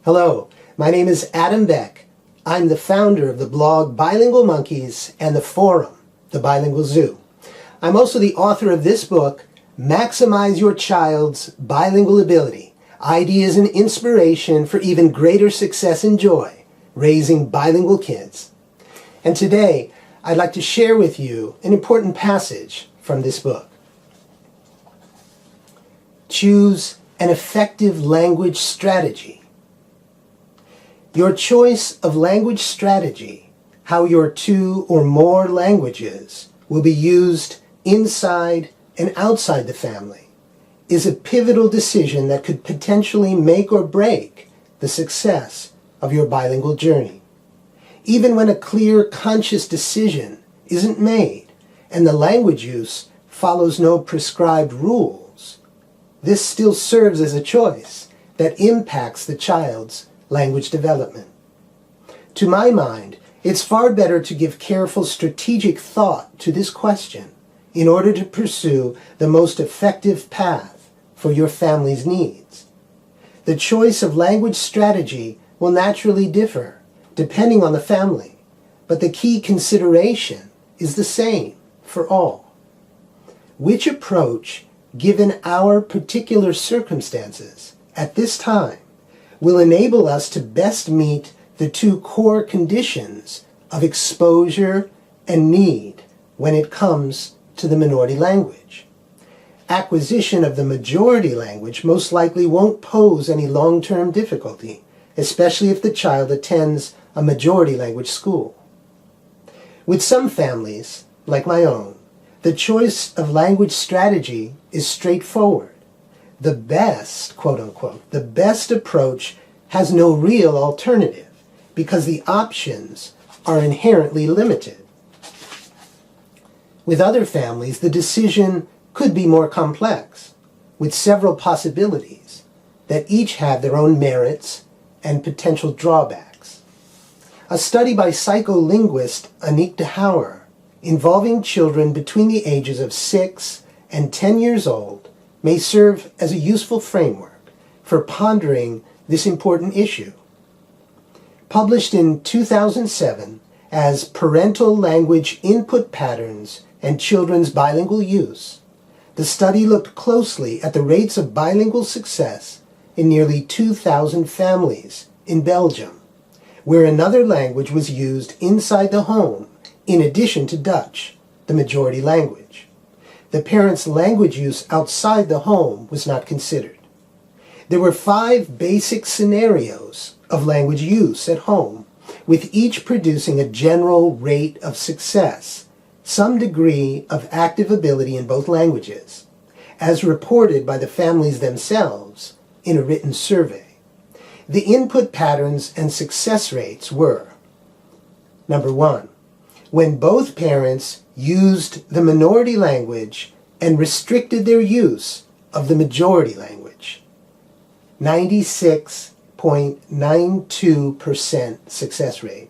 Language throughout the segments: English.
Hello, my name is Adam Beck. I'm the founder of the blog Bilingual Monkeys and the forum, The Bilingual Zoo. I'm also the author of this book, Maximize Your Child's Bilingual Ability, Ideas and Inspiration for Even Greater Success and Joy, Raising Bilingual Kids. And today, I'd like to share with you an important passage from this book. Choose an effective language strategy. Your choice of language strategy, how your two or more languages will be used inside and outside the family, is a pivotal decision that could potentially make or break the success of your bilingual journey. Even when a clear, conscious decision isn't made and the language use follows no prescribed rules, this still serves as a choice that impacts the child's language development. To my mind, it's far better to give careful strategic thought to this question in order to pursue the most effective path for your family's needs. The choice of language strategy will naturally differ depending on the family, but the key consideration is the same for all. Which approach, given our particular circumstances at this time, will enable us to best meet the two core conditions of exposure and need when it comes to the minority language. Acquisition of the majority language most likely won't pose any long-term difficulty, especially if the child attends a majority language school. With some families, like my own, the choice of language strategy is straightforward. The best, quote unquote, the best approach has no real alternative because the options are inherently limited. With other families, the decision could be more complex, with several possibilities that each have their own merits and potential drawbacks. A study by psycholinguist Anik de Hauer involving children between the ages of 6 and 10 years old may serve as a useful framework for pondering this important issue. Published in 2007 as Parental Language Input Patterns and Children's Bilingual Use, the study looked closely at the rates of bilingual success in nearly 2,000 families in Belgium, where another language was used inside the home in addition to Dutch, the majority language. The parents' language use outside the home was not considered. There were 5 basic scenarios of language use at home, with each producing a general rate of success, some degree of active ability in both languages, as reported by the families themselves in a written survey. The input patterns and success rates were: number 1, when both parents used the minority language and restricted their use of the majority language. 96.92% success rate.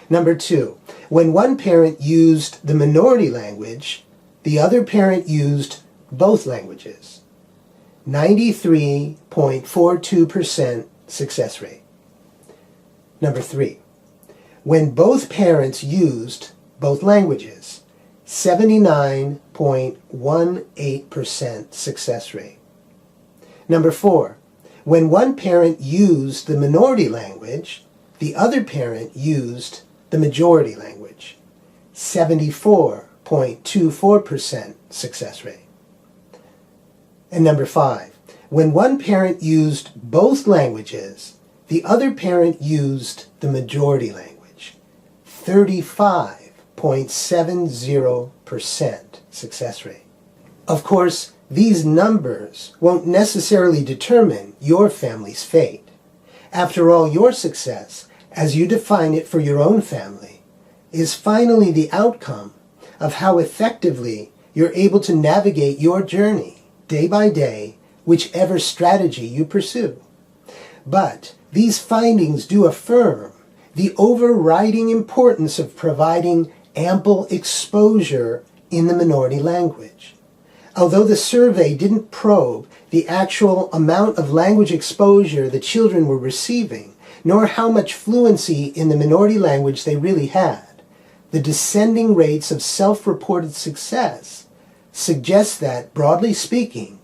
Number 2, when one parent used the minority language, the other parent used both languages. 93.42% success rate. Number 3, when both parents used both languages, 79.18% success rate. Number 4, when one parent used the minority language, the other parent used the majority language, 74.24% success rate. And number 5, when one parent used both languages, the other parent used the majority language, 35.70% success rate. Of course, these numbers won't necessarily determine your family's fate. After all, your success, as you define it for your own family, is finally the outcome of how effectively you're able to navigate your journey day by day, whichever strategy you pursue. But these findings do affirm the overriding importance of providing ample exposure in the minority language. Although the survey didn't probe the actual amount of language exposure the children were receiving, nor how much fluency in the minority language they really had, the descending rates of self-reported success suggest that, broadly speaking,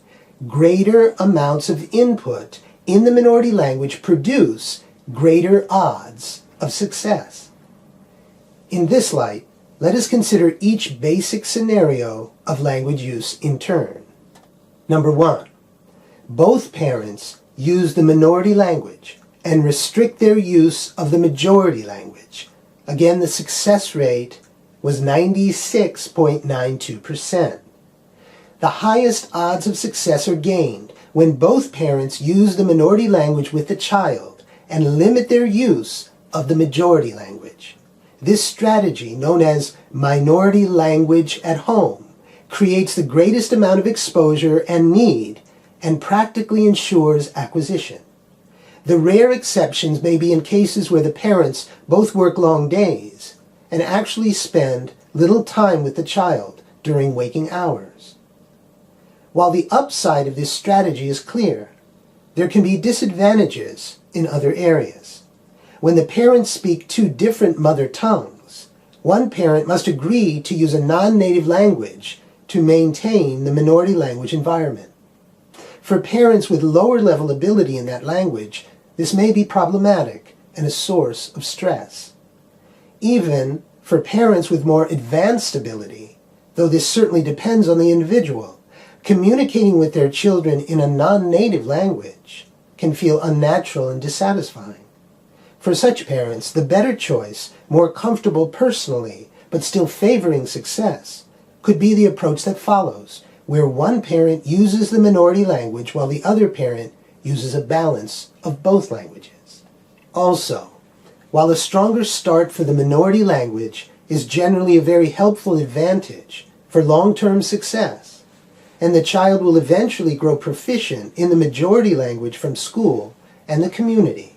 greater amounts of input in the minority language produce greater odds of success. In this light, let us consider each basic scenario of language use in turn. Number 1. Both parents use the minority language and restrict their use of the majority language. Again, the success rate was 96.92%. The highest odds of success are gained when both parents use the minority language with the child and limit their use of the majority language. This strategy, known as minority language at home, creates the greatest amount of exposure and need and practically ensures acquisition. The rare exceptions may be in cases where the parents both work long days and actually spend little time with the child during waking hours. While the upside of this strategy is clear, there can be disadvantages in other areas. When the parents speak two different mother tongues, one parent must agree to use a non-native language to maintain the minority language environment. For parents with lower level ability in that language, this may be problematic and a source of stress. Even for parents with more advanced ability, though this certainly depends on the individual, communicating with their children in a non-native language can feel unnatural and dissatisfying. For such parents, the better choice, more comfortable personally, but still favoring success, could be the approach that follows, where one parent uses the minority language while the other parent uses a balance of both languages. Also, while a stronger start for the minority language is generally a very helpful advantage for long-term success, and the child will eventually grow proficient in the majority language from school and the community,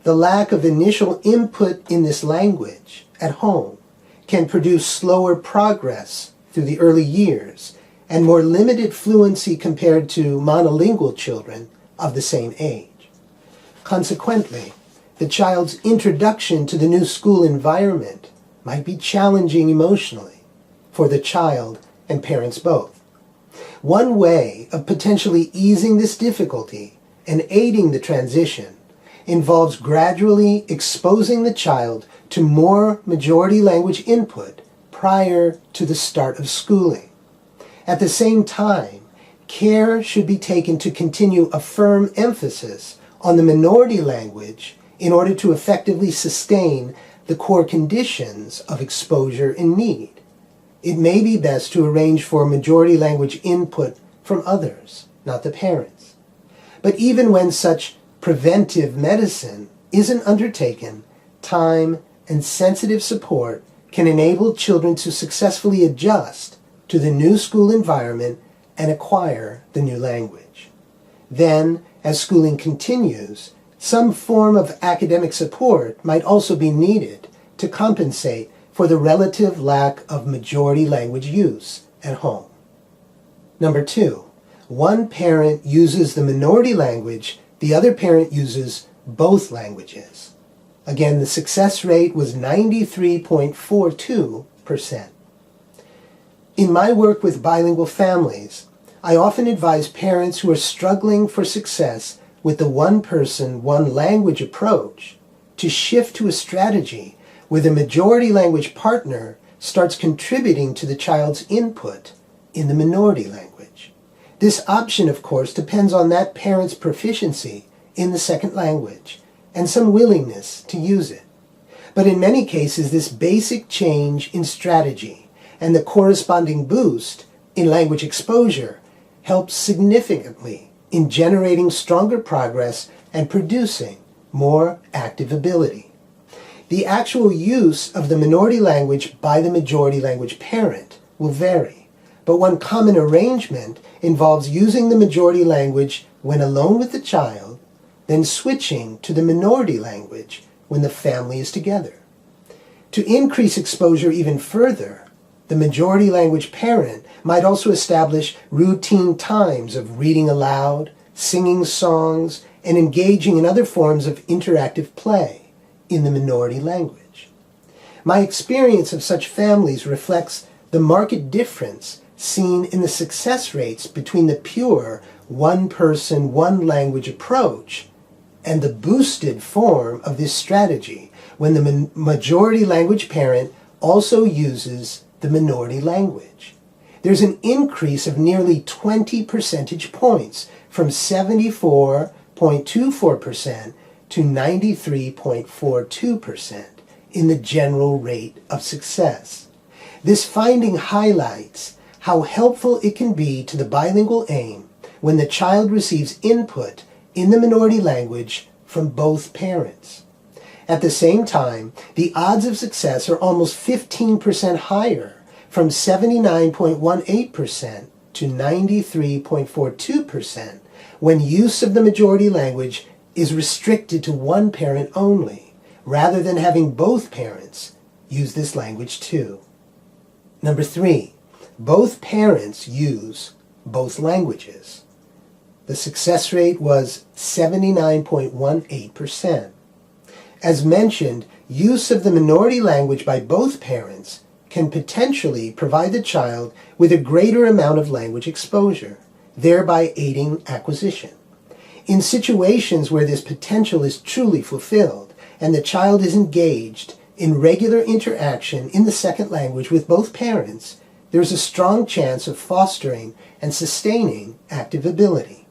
the lack of initial input in this language at home can produce slower progress through the early years and more limited fluency compared to monolingual children of the same age. Consequently, the child's introduction to the new school environment might be challenging emotionally for the child and parents both. One way of potentially easing this difficulty and aiding the transition involves gradually exposing the child to more majority language input prior to the start of schooling. At the same time, care should be taken to continue a firm emphasis on the minority language in order to effectively sustain the core conditions of exposure and need. It may be best to arrange for majority language input from others, not the parents. But even when such preventive medicine isn't undertaken, time and sensitive support can enable children to successfully adjust to the new school environment and acquire the new language. Then, as schooling continues, some form of academic support might also be needed to compensate for the relative lack of majority language use at home. Number 2, one parent uses the minority language, the other parent uses both languages. Again, the success rate was 93.42%. In my work with bilingual families, I often advise parents who are struggling for success with the one-person, one-language approach to shift to a strategy where the majority language partner starts contributing to the child's input in the minority language. This option, of course, depends on that parent's proficiency in the second language and some willingness to use it. But in many cases, this basic change in strategy and the corresponding boost in language exposure helps significantly in generating stronger progress and producing more active ability. The actual use of the minority language by the majority language parent will vary, but one common arrangement involves using the majority language when alone with the child, then switching to the minority language when the family is together. To increase exposure even further, the majority language parent might also establish routine times of reading aloud, singing songs, and engaging in other forms of interactive play in the minority language. My experience of such families reflects the marked difference seen in the success rates between the pure one-person, one-language approach and the boosted form of this strategy when the majority language parent also uses the minority language. There's an increase of nearly 20 percentage points from 74.24% to 93.42% in the general rate of success. This finding highlights how helpful it can be to the bilingual aim when the child receives input in the minority language from both parents. At the same time, the odds of success are almost 15% higher, from 79.18% to 93.42%, when use of the majority language is restricted to one parent only, rather than having both parents use this language too. Number 3, both parents use both languages. The success rate was 79.18%. As mentioned, use of the minority language by both parents can potentially provide the child with a greater amount of language exposure, thereby aiding acquisition. In situations where this potential is truly fulfilled and the child is engaged in regular interaction in the second language with both parents, there is a strong chance of fostering and sustaining active ability.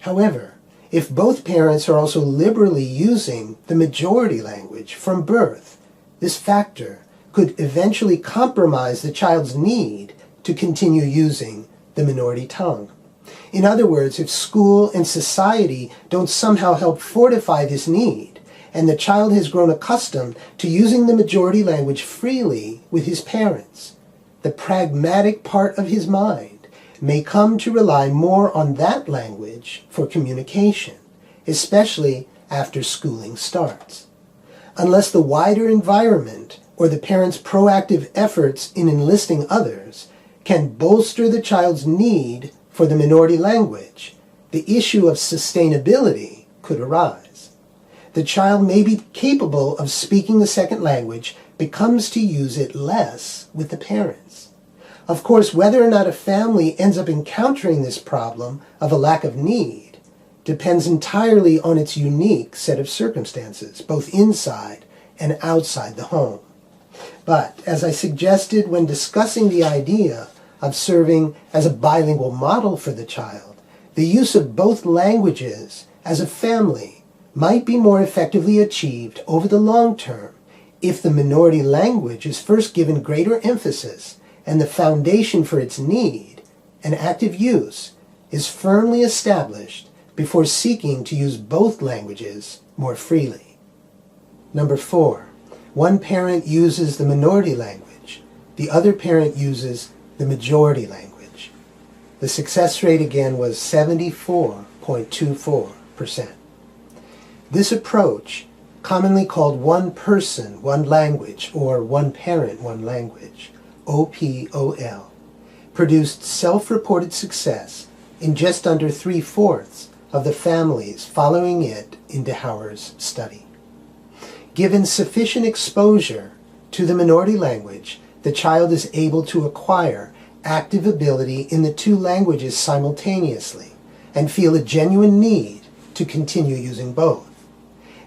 However, if both parents are also liberally using the majority language from birth, this factor could eventually compromise the child's need to continue using the minority tongue. In other words, if school and society don't somehow help fortify this need, and the child has grown accustomed to using the majority language freely with his parents, the pragmatic part of his mind may come to rely more on that language for communication, especially after schooling starts. Unless the wider environment or the parent's proactive efforts in enlisting others can bolster the child's need for the minority language, the issue of sustainability could arise. The child may be capable of speaking the second language, but comes to use it less with the parents. Of course, whether or not a family ends up encountering this problem of a lack of need depends entirely on its unique set of circumstances, both inside and outside the home. But, as I suggested when discussing the idea of serving as a bilingual model for the child, the use of both languages as a family might be more effectively achieved over the long term if the minority language is first given greater emphasis and the foundation for its need and active use is firmly established before seeking to use both languages more freely. Number 4, one parent uses the minority language, the other parent uses the majority language. The success rate again was 74.24%. This approach, commonly called one person, one language, or one parent, one language, OPOL, produced self-reported success in just under 3/4 of the families following it in DeHauer's study. Given sufficient exposure to the minority language, the child is able to acquire active ability in the two languages simultaneously and feel a genuine need to continue using both.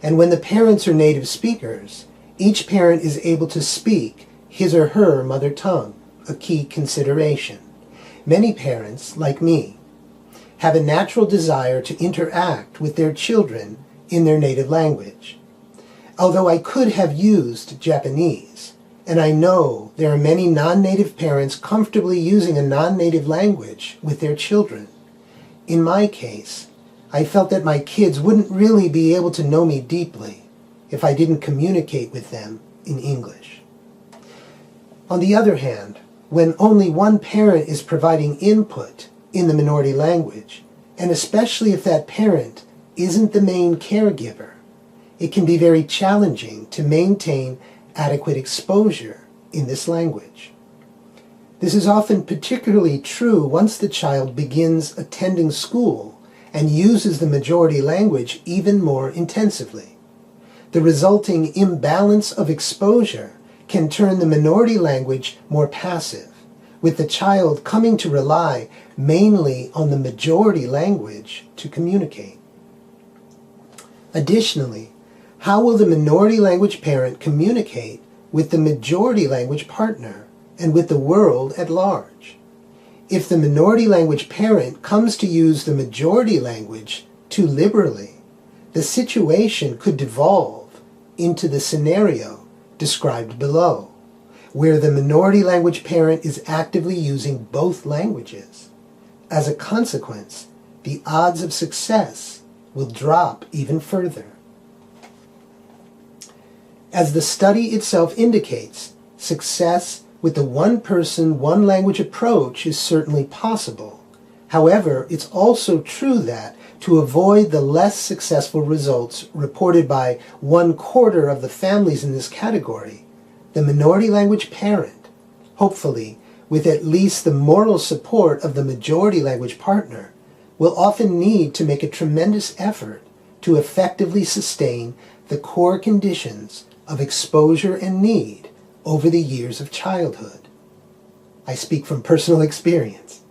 And when the parents are native speakers, each parent is able to speak his or her mother tongue, a key consideration. Many parents, like me, have a natural desire to interact with their children in their native language. Although I could have used Japanese, and I know there are many non-native parents comfortably using a non-native language with their children, in my case, I felt that my kids wouldn't really be able to know me deeply if I didn't communicate with them in English. On the other hand, when only one parent is providing input in the minority language, and especially if that parent isn't the main caregiver, it can be very challenging to maintain adequate exposure in this language. This is often particularly true once the child begins attending school and uses the majority language even more intensively. The resulting imbalance of exposure can turn the minority language more passive, with the child coming to rely mainly on the majority language to communicate. Additionally, how will the minority language parent communicate with the majority language partner and with the world at large? If the minority language parent comes to use the majority language too liberally, the situation could devolve into the scenario described below, where the minority language parent is actively using both languages. As a consequence, the odds of success will drop even further. As the study itself indicates, success with the one-person, one-language approach is certainly possible. However, it's also true that to avoid the less successful results reported by 1/4 of the families in this category, the minority language parent, hopefully with at least the moral support of the majority language partner, will often need to make a tremendous effort to effectively sustain the core conditions of exposure and need over the years of childhood. I speak from personal experience.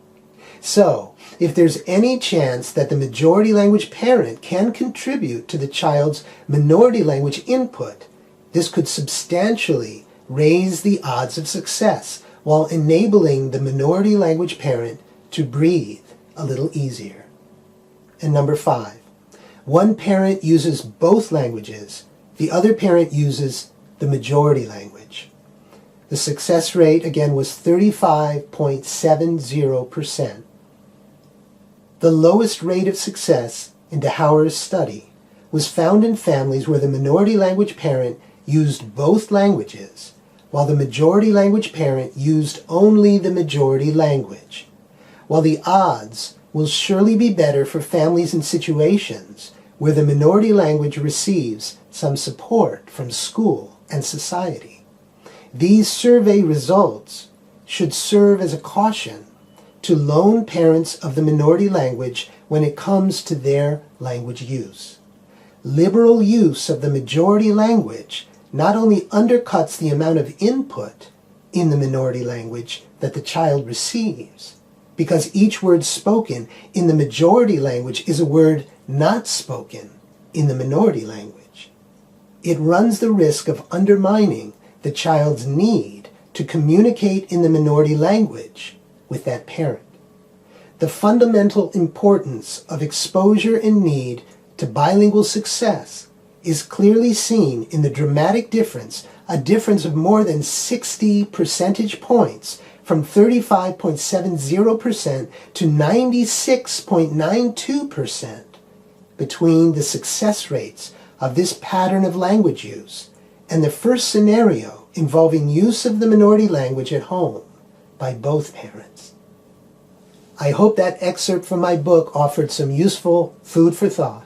So, if there's any chance that the majority language parent can contribute to the child's minority language input, this could substantially raise the odds of success while enabling the minority language parent to breathe a little easier. And number 5, one parent uses both languages, the other parent uses the majority language. The success rate, again, was 35.70%. The lowest rate of success in DeHauer's study was found in families where the minority language parent used both languages, while the majority language parent used only the majority language. While the odds will surely be better for families in situations where the minority language receives some support from school and society, these survey results should serve as a caution to lone parents of the minority language when it comes to their language use. Liberal use of the majority language not only undercuts the amount of input in the minority language that the child receives, because each word spoken in the majority language is a word not spoken in the minority language. It runs the risk of undermining the child's need to communicate in the minority language with that parent. The fundamental importance of exposure and need to bilingual success is clearly seen in the dramatic difference, a difference of more than 60 percentage points from 35.70% to 96.92% between the success rates of this pattern of language use and the first scenario involving use of the minority language at home by both parents. I hope that excerpt from my book offered some useful food for thought.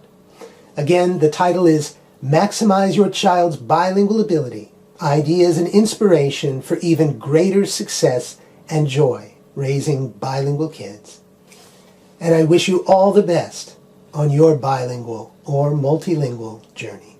Again, the title is Maximize Your Child's Bilingual Ability, Ideas and Inspiration for Even Greater Success and Joy Raising Bilingual Kids. And I wish you all the best on your bilingual or multilingual journey.